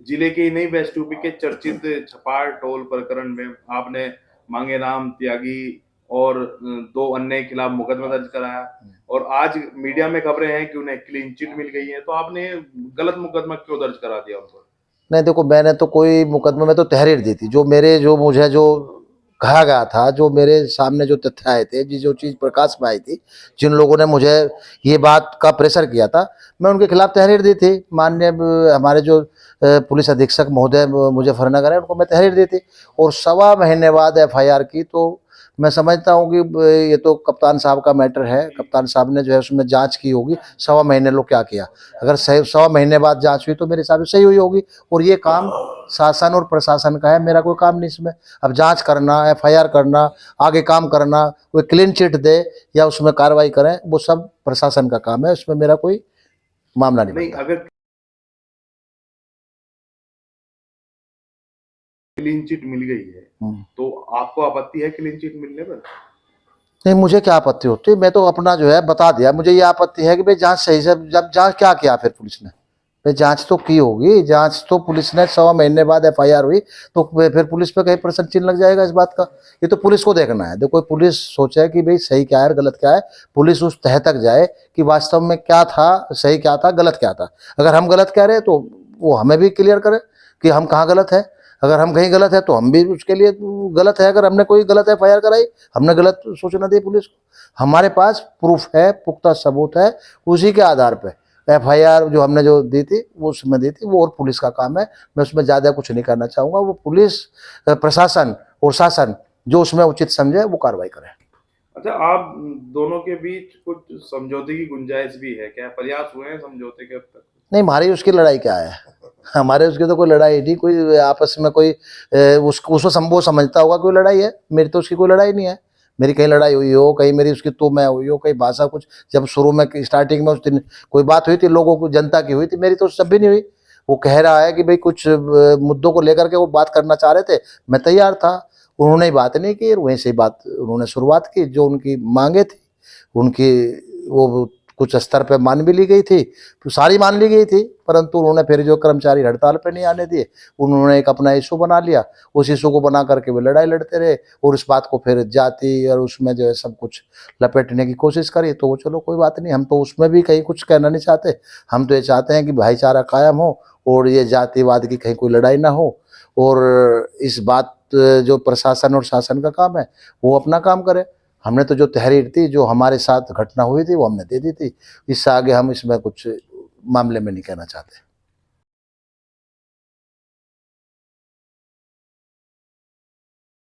जिले के ही नहीं, वेस्ट यूपी के चर्चित छपार टोल प्रकरण में आपने मांगेराम त्यागी और दो अन्य के खिलाफ मुकदमा दर्ज कराया और आज मीडिया में खबरें हैं कि उन्हें क्लीन चिट मिल गई है, तो आपने गलत मुकदमा क्यों दर्ज करा दिया उन पर? नहीं देखो, मैंने तो कोई मुकदमे में तो तहरीर दी थी, जो मुझे जो कहा गया था, जो मेरे सामने जो तथ्य आए थे, जो चीज़ प्रकाश में आई थी, जिन लोगों ने मुझे ये बात का प्रेशर किया था, मैं उनके खिलाफ तहरीर दी थी। माननीय हमारे जो पुलिस अधीक्षक महोदय मुजफ्फरनगर है, उनको मैं तहरीर दी थी और 1.25 महीने बाद एफआईआर की। तो मैं समझता हूँ कि ये तो कप्तान साहब का मैटर है, कप्तान साहब ने जो है उसमें जांच की होगी। 1.25 महीने लोग क्या किया, अगर सही 1.25 महीने बाद जांच हुई तो मेरे हिसाब से सही हुई होगी। और ये काम शासन और प्रशासन का है, मेरा कोई काम नहीं इसमें। अब जांच करना, एफआईआर करना, आगे काम करना, कोई क्लीन चिट दे या उसमें कार्रवाई करें, वो सब प्रशासन का काम है, उसमें मेरा कोई मामला नहीं बनता। अगर क्लीन चिट मिल गई है तो आपको आपत्ति है क्लीन चिट मिलने पर? नहीं, मुझे क्या आपत्ति होती है, मैं तो अपना जो है बता दिया। मुझे ये आपत्ति है कि भाई जांच सही से, जब जांच क्या किया फिर पुलिस ने, भाई जांच तो की होगी, जांच तो पुलिस ने 1.25 महीने बाद एफआईआर हुई तो फिर पुलिस पे कहीं प्रश्न चिन्ह लग जाएगा इस बात का। ये तो पुलिस को देखना है। देखो, पुलिस सोचे कि भाई सही क्या है गलत क्या है, पुलिस उस तह तक जाए कि वास्तव में क्या था, सही क्या था, गलत क्या था। अगर हम गलत कह रहे हैं तो वो हमें भी क्लियर करे कि हम कहाँ गलत है। अगर हम कहीं गलत है तो हम भी उसके लिए गलत है। अगर हमने कोई गलत एफआईआर कराई, हमने गलत सूचना दी पुलिस को, हमारे पास प्रूफ है, पुख्ता सबूत है, उसी के आधार पे एफआईआर जो हमने जो दी थी वो उसमें दी थी, वो और पुलिस का काम है। मैं उसमें ज़्यादा कुछ नहीं करना चाहूँगा। वो पुलिस प्रशासन और शासन जो उसमें उचित समझे वो कार्रवाई करे। अच्छा, आप दोनों के बीच कुछ समझौते की गुंजाइश भी है क्या? प्रयास हुए हैं समझौते के अब तक? नहीं, हमारी उसकी लड़ाई क्या है, हमारे उसकी तो कोई लड़ाई नहीं, कोई आपस में कोई उसको वो समझता होगा कोई लड़ाई है। मेरी तो उसकी कोई लड़ाई नहीं है। मेरी कहीं लड़ाई हुई हो, कहीं मेरी उसकी तो मैं हुई हो, कहीं भाषा कुछ जब शुरू में स्टार्टिंग में उस दिन कोई बात हुई थी, लोगों को जनता की हुई थी, मेरी तो सब भी नहीं हुई। वो कह रहा है कि भाई कुछ मुद्दों को लेकर के वो बात करना चाह रहे थे, मैं तैयार था। उन्होंने ही बात नहीं की, वहीं से बात उन्होंने शुरुआत की। जो उनकी मांगे थी उनकी, वो कुछ स्तर पे मान भी ली गई थी, तो सारी मान ली गई थी, परंतु उन्होंने फिर जो कर्मचारी हड़ताल पे नहीं आने दिए, उन्होंने एक अपना इशू बना लिया। उस इशू को बना करके वो लड़ाई लड़ते रहे और इस बात को फिर जाति और उसमें जो है सब कुछ लपेटने की कोशिश करी। तो वो चलो कोई बात नहीं, हम तो उसमें भी कहीं कुछ कहना नहीं चाहते। हम तो ये चाहते हैं कि भाईचारा कायम हो और ये जातिवाद की कहीं कोई लड़ाई ना हो। और इस बात जो प्रशासन और शासन का काम है वो अपना काम करे। हमने तो जो तहरीर थी, जो हमारे साथ घटना हुई थी, वो हमने दे दी थी। इससे आगे हम इसमें कुछ मामले में नहीं कहना चाहते।